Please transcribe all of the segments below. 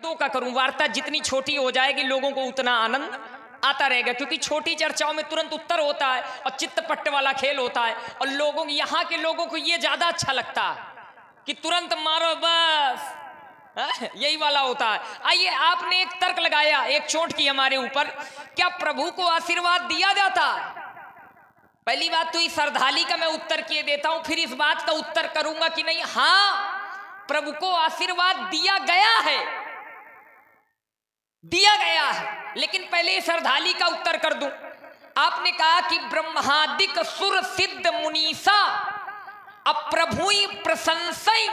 दो का करूं, वार्ता जितनी छोटी हो जाएगी लोगों को उतना आनंद आता रहेगा, क्योंकि छोटी चर्चाओं में तुरंत उत्तर होता है और चित्त पट्ट वाला खेल होता है, और लोगों यहाँ के लोगों को ये ज्यादा अच्छा लगता है कि तुरंत मारो बस, यही वाला होता है। आइए, आपने एक तर्क लगाया, एक चोट की हमारे ऊपर, क्या प्रभु को आशीर्वाद दिया जाता है? पहली बात तो इस श्रद्धाली का मैं उत्तर किए देता हूं, फिर इस बात का उत्तर करूंगा कि नहीं, हाँ प्रभु को आशीर्वाद दिया गया है, दिया गया है। लेकिन पहले श्रद्धाली का उत्तर कर दूं। आपने कहा कि ब्रह्मादिक सुर सिद्ध मुनीसा अप्रभु प्रशंसई।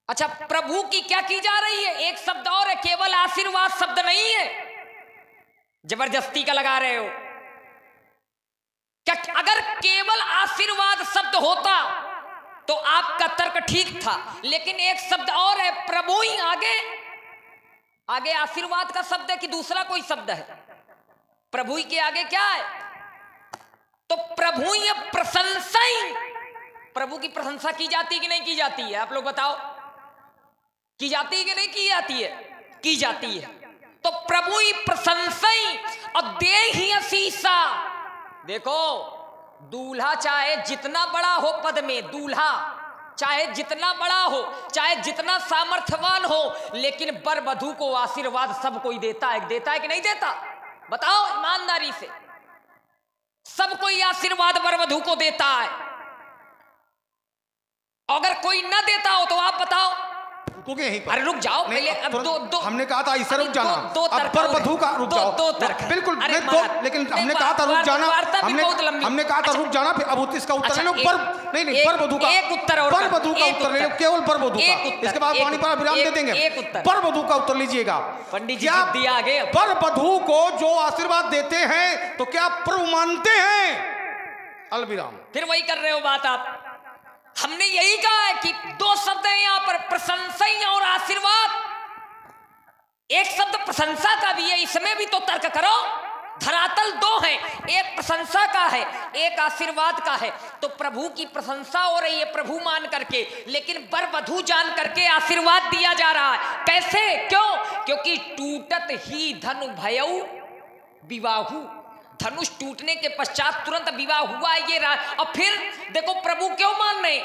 अच्छा, प्रभु की क्या की जा रही है? एक शब्द और है, केवल आशीर्वाद शब्द नहीं है, जबरदस्ती का लगा रहे हो क्या? अगर केवल आशीर्वाद शब्द होता तो आपका तर्क ठीक था, लेकिन एक शब्द और है, प्रभु ही आगे आगे आशीर्वाद का शब्द है कि दूसरा कोई शब्द है? प्रभु ही के आगे क्या है? तो प्रभु ही प्रशंसा, प्रभु की प्रशंसा की जाती है कि नहीं की जाती है? आप लोग बताओ, की जाती है कि नहीं की जाती है? की जाती है। तो प्रभु ही प्रशंसा और दे ही असीसा। देखो, दूल्हा चाहे जितना बड़ा हो पद में, दूल्हा चाहे जितना बड़ा हो, चाहे जितना सामर्थ्यवान हो, लेकिन वर वधू को आशीर्वाद सब कोई देता है। देता है कि नहीं देता? बताओ ईमानदारी से, सब कोई आशीर्वाद वर वधू को देता है। अगर कोई न देता हो तो आप बताओ। यहीं पर। अरे रुक जाओ पहले, अब दो हमने कहा था इसे रुक जाना, अब वर वधू का रुक जाओ, दो तर्क बिल्कुल नहीं, दो, लेकिन हमने कहा था रुक जाना, हमने कहा था रुक जाना, फिर अब इसका उत्तर ले लो। नहीं, वर वधू का एक उत्तर, वर वधू का उत्तर ले लो, केवल वर वधू का, इसके बाद वाणी पर विराम दे देंगे। वर वधू का उत्तर लीजिएगा। पंडित जी दिया आगे। वर वधू को जो आशीर्वाद देते हैं तो क्या प्रभु मानते हैं? अलविराम। फिर वही कर रहे हो बात आप। हमने यही कहा है कि दो शब्द हैं यहां पर, प्रशंसा और आशीर्वाद। एक शब्द प्रशंसा का भी है, इसमें भी तो तर्क करो। धरातल दो है, एक प्रशंसा का है, एक आशीर्वाद का है। तो प्रभु की प्रशंसा हो रही है प्रभु मान करके, लेकिन वर वधू जान करके आशीर्वाद दिया जा रहा है। कैसे? क्यों? क्योंकि टूटत ही धनु भयऊ विवाहु, धनुष टूटने के पश्चात तुरंत विवाह हुआ ये रहा। और फिर देखो प्रभु क्यों मान रहे?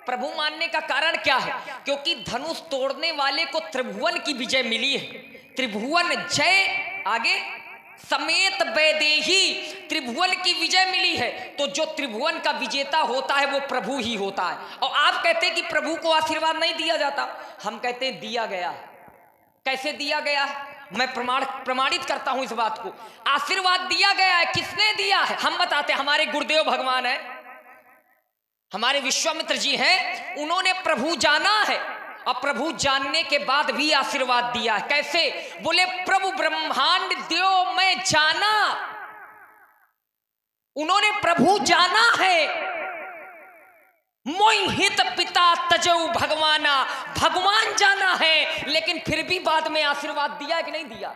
प्रभु मानने का कारण क्या है? क्योंकि धनुष तोड़ने वाले को त्रिभुवन की विजय मिली है। त्रिभुवन जय आगे समेत वैदेही, त्रिभुवन की विजय मिली है। तो जो त्रिभुवन का विजेता होता है वो प्रभु ही होता है। और आप कहते हैं कि प्रभु को आशीर्वाद नहीं दिया जाता, हम कहते हैं दिया गया। कैसे दिया गया? मैं प्रमाणित करता हूं इस बात को। आशीर्वाद दिया गया है, किसने दिया है? हम बताते हैं, हमारे गुरुदेव भगवान है, हमारे विश्वामित्र जी हैं, उन्होंने प्रभु जाना है और प्रभु जानने के बाद भी आशीर्वाद दिया है। कैसे? बोले प्रभु ब्रह्मांड द्यो मैं जाना, उन्होंने प्रभु जाना है। मोहित पिता तजऊ भगवाना, भगवान जाना है, लेकिन फिर भी बाद में आशीर्वाद दिया कि नहीं दिया?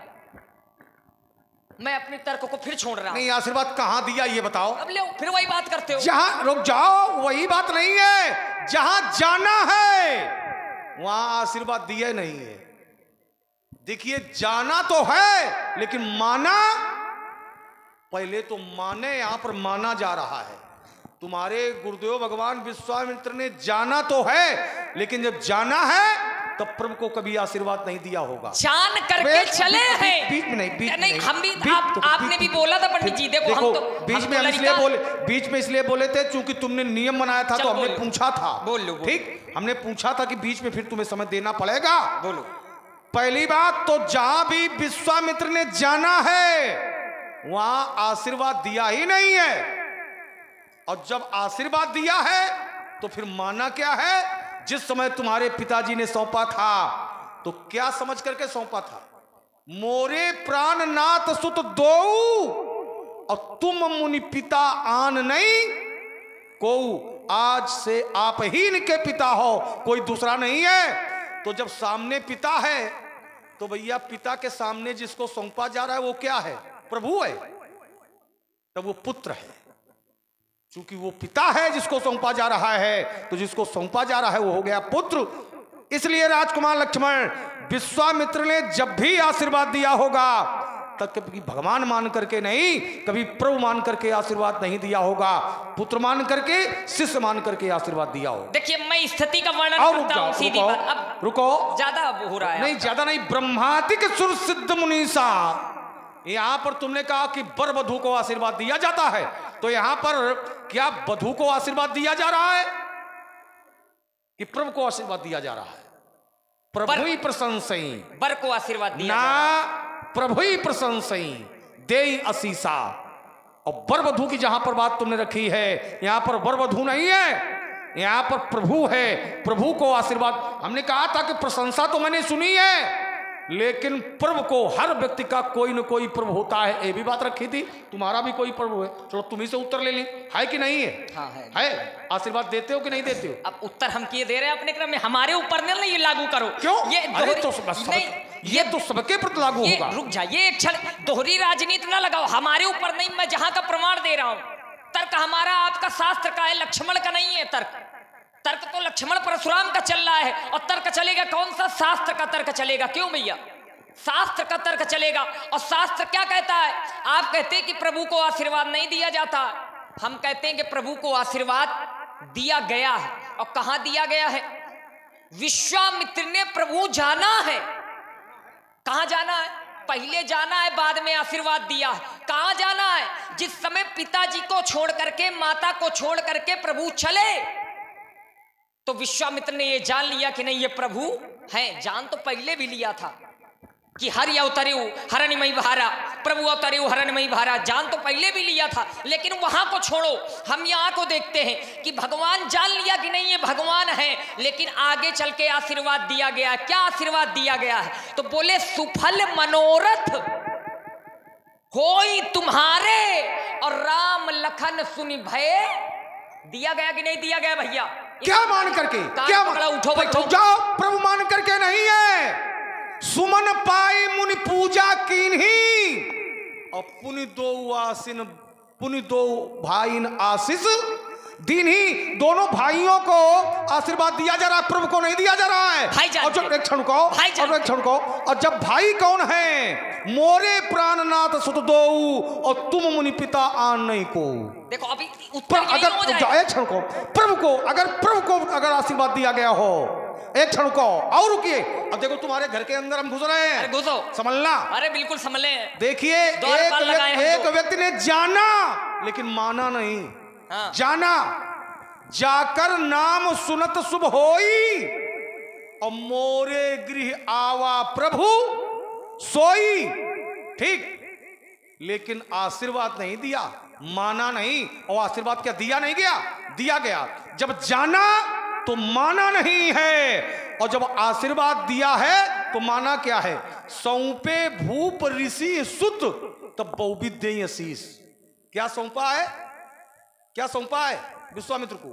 मैं अपने तर्क को फिर छोड़ रहा हूं। नहीं, आशीर्वाद कहां दिया ये बताओ। अब ले फिर वही बात करते हो। जहां रुक जाओ, वही बात नहीं है। जहां जाना है वहां आशीर्वाद दिया नहीं है। देखिए, जाना तो है लेकिन माना, पहले तो माने, यहां पर माना जा रहा है। तुम्हारे गुरुदेव भगवान विश्वामित्र ने जाना तो है, लेकिन जब जाना है तब प्रभु को कभी आशीर्वाद नहीं दिया होगा। जान करके चले हैं। बीच में नहीं, हम भी आपने भी बोला था पंडित जी। देखो हम तो बीच में इसलिए बोले थे क्योंकि तुमने नियम बनाया था, तो हमने पूछा था। बोलो। ठीक, हमने पूछा था कि बीच में फिर तुम्हें समय देना पड़ेगा। बोलो। पहली बात तो जहां भी विश्वामित्र ने जाना है वहां आशीर्वाद दिया ही नहीं है। और जब आशीर्वाद दिया है तो फिर माना क्या है? जिस समय तुम्हारे पिताजी ने सौंपा था तो क्या समझ करके सौंपा था? मोरे प्राण नाथ सुत दो और तुम मुनि पिता आन नहीं को, आज से आप ही इनके पिता हो, कोई दूसरा नहीं है। तो जब सामने पिता है तो भैया पिता के सामने जिसको सौंपा जा रहा है वो क्या है? प्रभु है। तब वो पुत्र है। चूंकि वो पिता है जिसको सौंपा जा रहा है, तो जिसको सौंपा जा रहा है वो हो गया पुत्र। इसलिए राजकुमार लक्ष्मण, विश्वामित्र ने जब भी आशीर्वाद दिया होगा तब कभी भगवान मान करके नहीं, कभी प्रभु मान करके आशीर्वाद नहीं दिया होगा, पुत्र मान करके, शिष्य मान करके आशीर्वाद दिया हो। देखिए मैं स्थिति का वर्णन करता हूं सीधी बात। अब रुको, ज्यादा हो रहा है। नहीं ज्यादा नहीं, ब्रह्मादिक सुर सिद्ध मुनीसा। यहां पर तुमने कहा कि वर वधू को आशीर्वाद दिया जाता है, तो यहां पर क्या वधू को आशीर्वाद दिया जा रहा है कि प्रभु को आशीर्वाद दिया जा रहा है? प्रभु ही प्रशंसई, वर को आशीर्वाद दिया ना, प्रभु ही प्रशंसई देई असीसा। और वर वधू की जहां पर बात तुमने रखी है, यहां पर वर वधू नहीं है, यहां पर प्रभु है। प्रभु को आशीर्वाद, हमने कहा था कि प्रशंसा तो मैंने सुनी है, लेकिन प्रभु को, हर व्यक्ति का कोई न कोई प्रभु होता है, ये भी बात रखी थी। तुम्हारा भी कोई प्रभु है, चलो तुम्ही से उत्तर ले ली, है कि नहीं है? हाँ है। आशीर्वाद देते हो कि नहीं देते हो? अब उत्तर हम किए दे रहे हैं अपने क्रम में, हमारे ऊपर नहीं लागू करो। क्यों? ये ये तो सबके प्रति लागू होगा। रुक जाइए एक क्षण, दोहरी राजनीति ना लगाओ। हमारे ऊपर नहीं, मैं जहां का प्रमाण दे रहा हूं। तर्क हमारा आपका शास्त्र का है, लक्ष्मण का नहीं है। तर्क तो लक्ष्मण परशुराम का चल रहा है, और तर्क चलेगा कौन सा? शास्त्र का तर्क चलेगा। क्यों भैया? शास्त्र का तर्क चलेगा। और शास्त्र क्या कहता है? आप कहते हैं कि प्रभु को आशीर्वाद नहीं दिया जाता, हम कहते हैं कि प्रभु को आशीर्वाद दिया गया है। और कहां दिया गया है? विश्वामित्र ने प्रभु जाना है। कहां जाना है? पहले जाना है, बाद में आशीर्वाद दिया है। कहां जाना है? जिस समय पिताजी को छोड़ करके, माता को छोड़ करके प्रभु चले, तो विश्वामित्र ने यह जान लिया कि नहीं ये प्रभु हैं। जान तो पहले भी लिया था कि हरि अवतरेउ हरणमयी भारा, प्रभु अवतरेउ हरणमयी भारा, जान तो पहले भी लिया था। लेकिन वहां को छोड़ो, हम यहाँ को देखते हैं कि भगवान जान लिया कि नहीं ये भगवान है, लेकिन आगे चल के आशीर्वाद दिया गया। क्या आशीर्वाद दिया गया है? तो बोले सुफल मनोरथ होई तुम्हारे, और राम लखन सुनि भय। दिया गया कि नहीं दिया गया भैया? क्या मान करके? क्या पकड़ा? उठो बैठो, जाओ। प्रभु मान करके नहीं है। सुमन पाई मुनि पूजा कीन्ही, और पुनि दो आसिन, पुनि दो भाईन आशीष दीन्ही। दोनों भाइयों को आशीर्वाद दिया जा रहा है, प्रभु को नहीं दिया जा रहा है। और जब एक क्षण को, और एक क्षण को, और जब भाई कौन है? मोरे प्राणनाथ सुत दो, और तुम मुनि पिता आन नहीं को। देखो अभी उत्तर अगर हो जाए। एक क्षण को, प्रभु को अगर आशीर्वाद दिया गया हो, एक क्षण को और रुकिए। अब देखो तुम्हारे घर के अंदर हम घुस रहे हैं। अरे घुसो, समझना। अरे बिल्कुल समझले। देखिए एक व्यक्ति ने जाना लेकिन माना नहीं। हाँ। जाना, जाकर नाम सुनत शुभ होई, और मोरे गृह आवा प्रभु सोई। ठीक, लेकिन आशीर्वाद नहीं दिया, माना नहीं। और आशीर्वाद क्या दिया नहीं गया? दिया गया। जब जाना तो माना नहीं है, और जब आशीर्वाद दिया है तो माना क्या है? सौंपे भूप ऋषि सुत तब बहुविद्य आशीष। क्या सौंपा है? क्या सौंपा है विश्वामित्र को?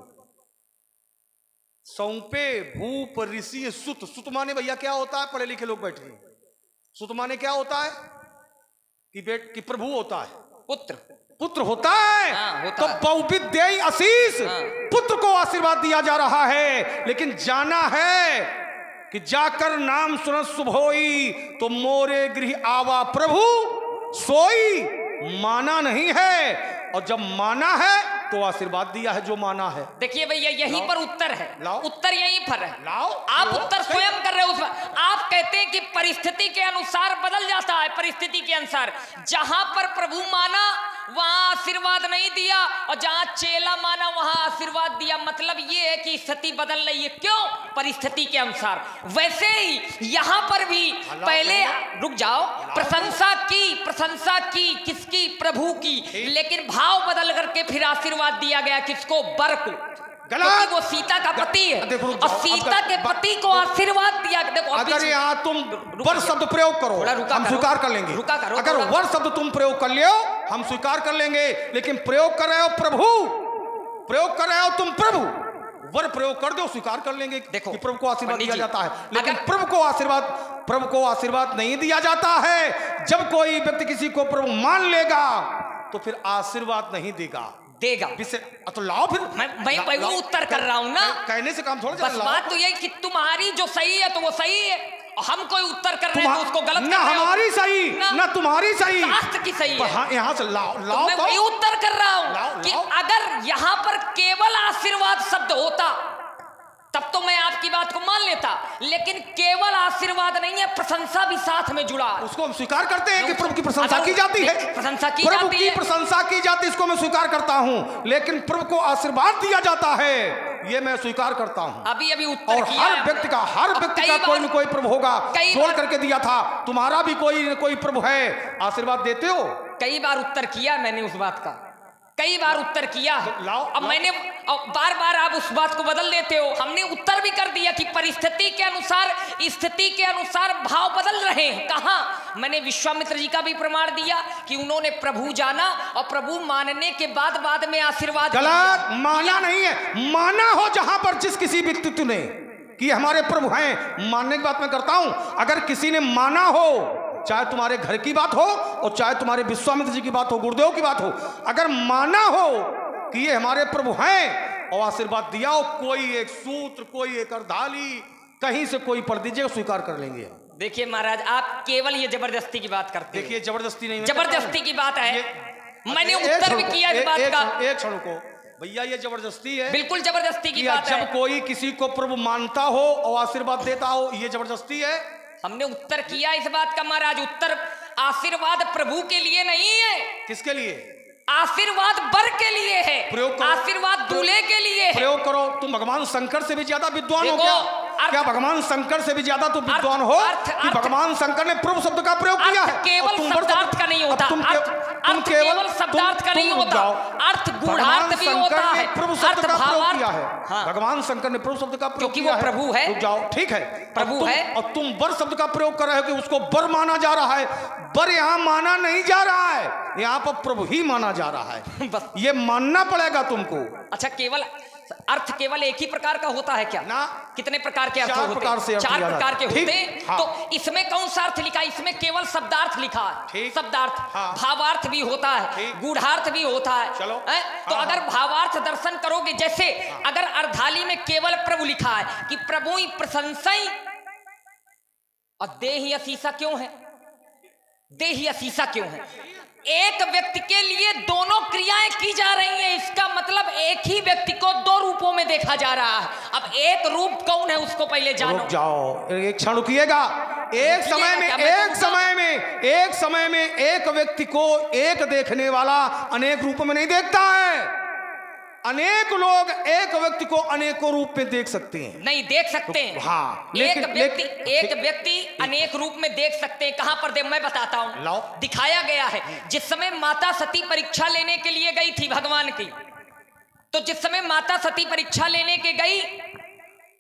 सौंपे भूप ऋषि सुत। सुत माने भैया क्या होता है? पढ़े लिखे लोग बैठे हैं। सुत माने क्या होता है? कि प्रभु होता है, पुत्र होता है। हाँ, तो बहुविद्य आशीष, पुत्र को आशीर्वाद दिया जा रहा है। लेकिन जाना है कि जाकर नाम सुनत शुभ होई, तो मोरे गृह आवा प्रभु सोई। माना नहीं है, और जब माना है तो आशीर्वाद दिया है जो माना है। देखिए भैया यहीं पर उत्तर है। उत्तर यहीं पर है। लाओ। आप उत्तर स्वयं कर रहे हो उसमें। आप कहते हैं कि परिस्थिति के अनुसार बदल जाता है। परिस्थिति के अनुसार जहां पर प्रभु माना वहां आशीर्वाद नहीं दिया, और जहां चेला माना वहां आशीर्वाद दिया। मतलब ये है कि स्थिति बदल रही है। क्यों? परिस्थिति के अनुसार। वैसे ही यहां पर भी पहले रुक जाओ, प्रशंसा की किसकी? प्रभु की। लेकिन भाव बदल करके फिर आशीर्वाद दिया गया किसको? वर को। क्योंकि वो सीता का पति है, और सीता के पति को आशीर्वाद दिया। देखो अगर यहाँ तुम वर शब्द प्रयोग करो हम स्वीकार कर लेंगे। अगर वर शब्द तुम प्रयोग कर लियो हम स्वीकार कर लेंगे। लेकिन प्रयोग कर रहे हो प्रभु, प्रयोग कर रहे हो तुम प्रभु, वर प्रयोग कर दो स्वीकार कर लेंगे। देखो प्रभु को आशीर्वाद दिया जाता है, लेकिन प्रभु को आशीर्वाद नहीं दिया जाता है। जब कोई व्यक्ति किसी को प्रभु मान लेगा तो फिर आशीर्वाद नहीं देगा, देगा। तो लाओ फिर। मैं वो उत्तर कर रहा हूं ना, कहने से काम थोड़ा। बस बात तो यही कि तुम्हारी जो सही है तो वो सही है, और हम कोई उत्तर कर रहे हैं तो उसको गलत ना कर रहे हो। हमारी सही ना तुम्हारी सही, शास्त्र की सही है। हाँ, यहाँ से लाओ तो लाओ मैं तो वही उत्तर कर रहा हूं कि अगर यहाँ पर केवल आशीर्वाद शब्द होता तब तो मैं आपकी बात को मान लेता, लेकिन केवल आशीर्वाद नहीं है, प्रशंसा भी साथ में जुड़ा। उसको हम स्वीकार करते हैं कि प्रभु की प्रशंसा की जाती है, प्रशंसा की प्रभु जाती की है, प्रशंसा की जाती है, इसको मैं स्वीकार करता हूं। लेकिन प्रभु को आशीर्वाद दिया जाता है, ये मैं स्वीकार करता हूं। अभी उत्तर और किया हर व्यक्ति का कोई न कोई प्रभु होगा, जोड़ करके दिया था। तुम्हारा भी कोई न कोई प्रभु है, आशीर्वाद देते हो। कई बार उत्तर किया मैंने उस बात का, कई बार उत्तर किया है। अब मैंने बार बार आप उस बात को बदल देते हो। हमने उत्तर भी कर दिया कि परिस्थिति के अनुसार, स्थिति के अनुसार भाव बदल रहे हैं। कहाँ? मैंने विश्वामित्र जी का भी प्रमाण दिया कि उन्होंने प्रभु जाना और प्रभु मानने के बाद में आशीर्वाद। गलत, माना नहीं है, माना हो जहां पर जिस किसी व्यक्तित्व ने कि हमारे प्रभु हैं, मानने की बात मैं करता हूं। अगर किसी ने माना हो, चाहे तुम्हारे घर की बात हो और चाहे तुम्हारे विश्वामित्र जी की बात हो, गुरुदेव की बात हो, अगर माना हो कि ये हमारे प्रभु हैं और आशीर्वाद दिया हो, कोई एक सूत्र, कोई एक अर्धाली कहीं से कोई पढ़ दीजिएगा, स्वीकार कर लेंगे। देखिए महाराज, आप केवल ये जबरदस्ती की बात करते हैं। देखिए जबरदस्ती नहीं, जबरदस्ती की बात है। मैंने उत्तर भी किया इस बात का। एक क्षण को भैया, ये जबरदस्ती है, बिल्कुल जबरदस्ती की बात है। जब कोई किसी को प्रभु मानता हो और आशीर्वाद देता हो, ये जबरदस्ती है। हमने उत्तर किया इस बात का महाराज। उत्तर आशीर्वाद प्रभु के लिए नहीं है। किसके लिए? आशीर्वाद वर के लिए है, प्रयोग करो। आशीर्वाद दूल्हे के लिए है। प्रयोग करो। तुम भगवान शंकर से भी ज्यादा विद्वान हो क्या? क्या भगवान शंकर से भी ज्यादा तुम विद्वान हो कि भगवान शंकर ने प्रभु शब्द का प्रयोग किया है? केवल शब्दार्थ का नहीं होता, तुम केवल शब्दार्थ का नहीं होता, अर्थ गूढ़ार्थ भी होता है, प्रभु शब्द का प्रयोग किया है। भगवान शंकर ने प्रभु शब्द का प्रयोग किया है, प्रभु है। रुक जाओ, ठीक है, प्रभु है। और तुम वर शब्द का प्रयोग कर रहे हो कि उसको वर माना जा रहा है। वर यहाँ माना नहीं जा रहा है, यहाँ पर प्रभु ही माना जा रहा है। बस ये मानना पड़ेगा तुमको। अच्छा, केवल अर्थ केवल एक ही प्रकार का होता है क्या? ना, कितने प्रकार के अर्थ होते हैं? 4 प्रकार के होते हैं। हाँ। तो इसमें कौन सा अर्थ लिखा है? इसमें केवल शब्दार्थ लिखा है। शब्दार्थ, हाँ। भावार्थ भी होता है, गूढ़ार्थ भी होता है। चलो, तो हाँ, अगर भावार्थ दर्शन करोगे, जैसे हाँ, अगर अर्धाली में केवल प्रभु लिखा है कि प्रभु ही प्रशंसाई, और देहि असीसा क्यों है? देहि असीसा क्यों है? एक व्यक्ति के लिए दोनों क्रियाएं की जा रही हैं। इसका मतलब एक ही व्यक्ति को 2 रूपों में देखा जा रहा है। अब एक रूप कौन है उसको पहले जानो। रुक जाओ, एक क्षण रुकिएगा। एक समय में एक व्यक्ति को एक देखने वाला अनेक रूपों में नहीं देखता है। अनेक लोग एक व्यक्ति को अनेकों रूप में देख सकते हैं। नहीं देख सकते हैं। हाँ, एक व्यक्ति अनेक रूप में देख सकते हैं। कहां पर? मैं बताता हूं, दिखाया गया है। जिस समय माता सती परीक्षा लेने के लिए गई थी भगवान की, तो जिस समय माता सती परीक्षा लेने के गई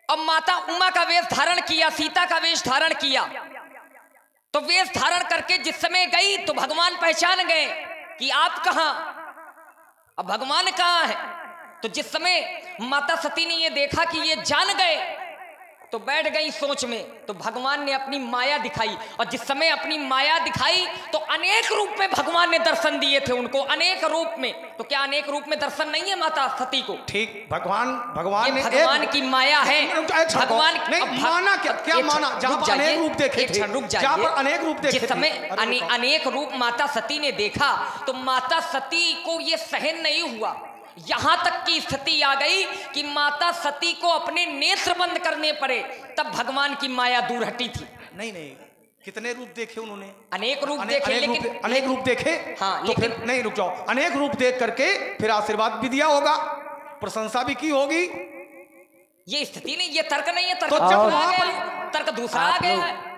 और माता उमा का वेश धारण किया, सीता का वेश धारण किया, तो वेश धारण करके जिस समय गई तो भगवान पहचान गए कि आप कहां, अब भगवान कहां है। तो जिस समय माता सती ने ये देखा कि ये जान गए, तो बैठ गई सोच में। तो भगवान ने अपनी माया दिखाई, और जिस समय अपनी माया दिखाई तो अनेक रूप में भगवान ने दर्शन दिए थे उनको, अनेक रूप में। तो क्या अनेक रूप में दर्शन नहीं है माता सती को? ठीक, भगवान ने भगवान की माया है। भगवान नहीं माना, क्या माना? जहां पर अनेक रूप देखे थे, जहां पर अनेक रूप देखे, जिस समय अनेक रूप माता सती ने देखा, तो माता सती को ये सहन नहीं हुआ। यहां तक की स्थिति आ गई कि माता सती को अपने नेत्र बंद करने पड़े, तब भगवान की माया दूर हटी थी। नहीं, कितने रूप देखे उन्होंने? अनेक रूप देखे, लेकिन अनेक रूप देखे। हाँ, तो फिर नहीं, रुक जाओ, अनेक रूप देख करके फिर आशीर्वाद भी दिया होगा, प्रशंसा भी की होगी। ये स्थिति नहीं, ये तर्क नहीं है। तर्क दूसरा आ गया है।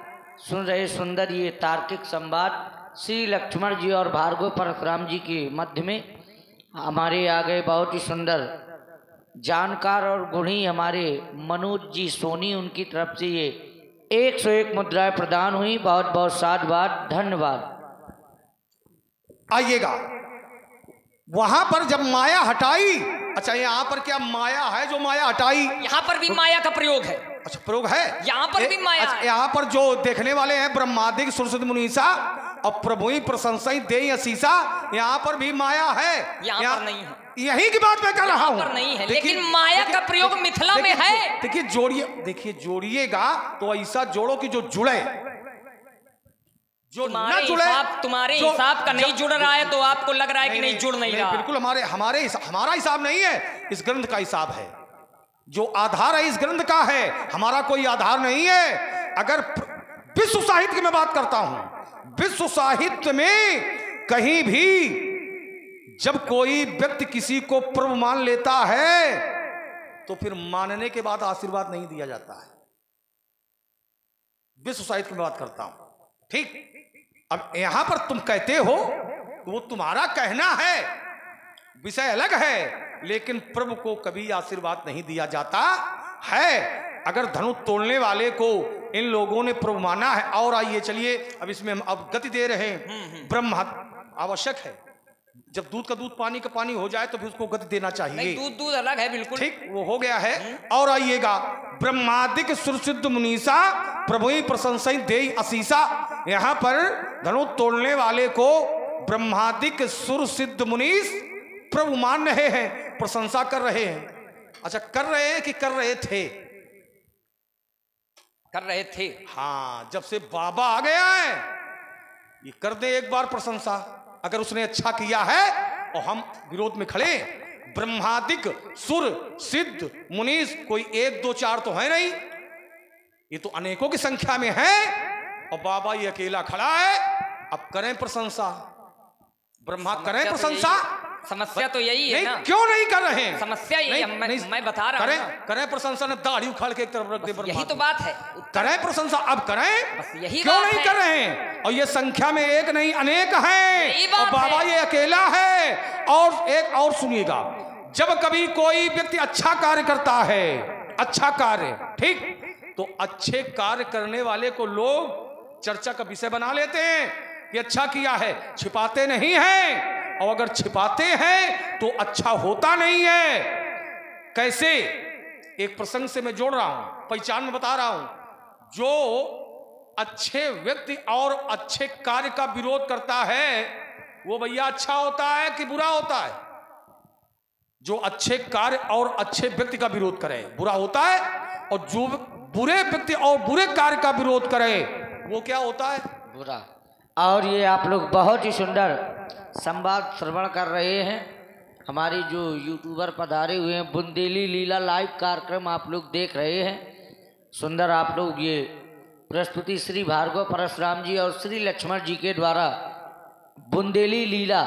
सुन रहे सुंदर ये तार्किक संवाद श्री लक्ष्मण जी और भार्गव परशुराम जी के मध्य में हमारे आ गए बहुत ही सुंदर जानकार और गुणी हमारे मनोज जी सोनी, उनकी तरफ से ये 101 मुद्राएं प्रदान हुई। बहुत बहुत साधुवाद, धन्यवाद। आइएगा, वहां पर जब माया हटाई, अच्छा यहाँ पर क्या माया है जो माया हटाई? यहाँ पर भी माया का प्रयोग है। अच्छा, प्रयोग है यहाँ पर भी माया। अच्छा, यहाँ पर जो देखने वाले हैं ब्रह्मादिक सुरसद मुनीसा और प्रभु ही प्रशंसा देहि असीसा, यहाँ पर भी माया है। यहाँ पर नहीं है। यही की बात मैं कर रहा हूं। पर नहीं है, लेकिन माया का प्रयोग मिथिला में है। देखिए जोड़िए, देखिए जोड़िएगा तो ऐसा जोड़ो कि जो जुड़े, जो ना जुड़े। तुम्हारे हिसाब का नहीं जुड़ रहा है तो आपको लग रहा है कि नहीं जुड़ नहीं रहा। बिल्कुल हमारा हिसाब नहीं है, इस ग्रंथ का हिसाब है। जो आधार है इस ग्रंथ का है, हमारा कोई आधार नहीं है। अगर विश्व साहित्य की मैं बात करता हूं, विश्व साहित्य में कहीं भी जब कोई व्यक्ति किसी को प्रभु मान लेता है तो फिर मानने के बाद आशीर्वाद नहीं दिया जाता है। विश्व साहित्य की बात करता हूं, ठीक। अब यहां पर तुम कहते हो तो वो तुम्हारा कहना है, विषय अलग है, लेकिन प्रभु को कभी आशीर्वाद नहीं दिया जाता है। अगर धनुष तोड़ने वाले को इन लोगों ने प्रभु माना है, और आइए चलिए अब इसमें हम अब गति दे रहे हैं। ब्रह्म आवश्यक है, जब दूध का दूध पानी का पानी हो जाए तो फिर उसको गति देना चाहिए। दूध अलग है, बिल्कुल ठीक, वो हो गया है। और आइएगा, ब्रह्मादिक सुरसिद्ध मुनीसा प्रभु ही प्रशंसा देई असीसा। यहां पर धनुष तोड़ने वाले को ब्रह्मादिक सुरसिद्ध मुनीस प्रभु मान रहे हैं, प्रशंसा कर रहे हैं। अच्छा, कर रहे हैं कि कर रहे थे? कर रहे थे। हाँ, जब से बाबा आ गया है ये कर दे एक बार प्रशंसा। अगर उसने अच्छा किया है और हम विरोध में खड़े, ब्रह्मादिक सुर सिद्ध मुनीस कोई 1 2 4 तो है नहीं, ये तो अनेकों की संख्या में है, और बाबा ये अकेला खड़ा है। अब करें प्रशंसा, ब्रह्मा करें प्रशंसा। समस्या तो यही है ना, क्यों नहीं कर रहे हैं? समस्या यही है, मैं बता रहा हूं। करें प्रशंसा, ने दाढ़ी उखाड़ के एक तरफ रख दे। यही तो बात है, करें प्रशंसा, अब करें। बस यही क्यों बात नहीं कर रहे हैं? और ये संख्या में एक नहीं अनेक हैं, और बाबा है। ये अकेला है। और एक और सुनिएगा, जब कभी कोई व्यक्ति अच्छा कार्य करता है, अच्छा कार्य, ठीक, तो अच्छे कार्य करने वाले को लोग चर्चा का विषय बना लेते हैं कि अच्छा किया है, छिपाते नहीं हैं। और अगर छिपाते हैं तो अच्छा होता नहीं है। कैसे? एक प्रसंग से मैं जोड़ रहा हूं, पहचान में बता रहा हूं। जो अच्छे व्यक्ति और अच्छे कार्य का विरोध करता है वो भैया अच्छा होता है कि बुरा होता है? जो अच्छे कार्य और अच्छे व्यक्ति का विरोध करे बुरा होता है, और जो बुरे व्यक्ति और बुरे कार्य का विरोध करे वो क्या होता है? बुरा। और ये आप लोग बहुत ही सुंदर संवाद श्रवण कर रहे हैं। हमारी जो यूट्यूबर पधारे हुए हैं, बुंदेली लीला लाइव कार्यक्रम आप लोग देख रहे हैं। सुंदर आप लोग ये प्रस्तुति श्री भार्गव परशुराम जी और श्री लक्ष्मण जी के द्वारा बुंदेली लीला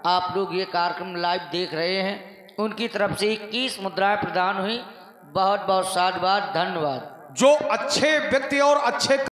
आप लोग ये कार्यक्रम लाइव देख रहे हैं। उनकी तरफ से 21 मुद्राएं प्रदान हुई। बहुत बहुत साधुवाद, धन्यवाद। जो अच्छे व्यक्ति और अच्छे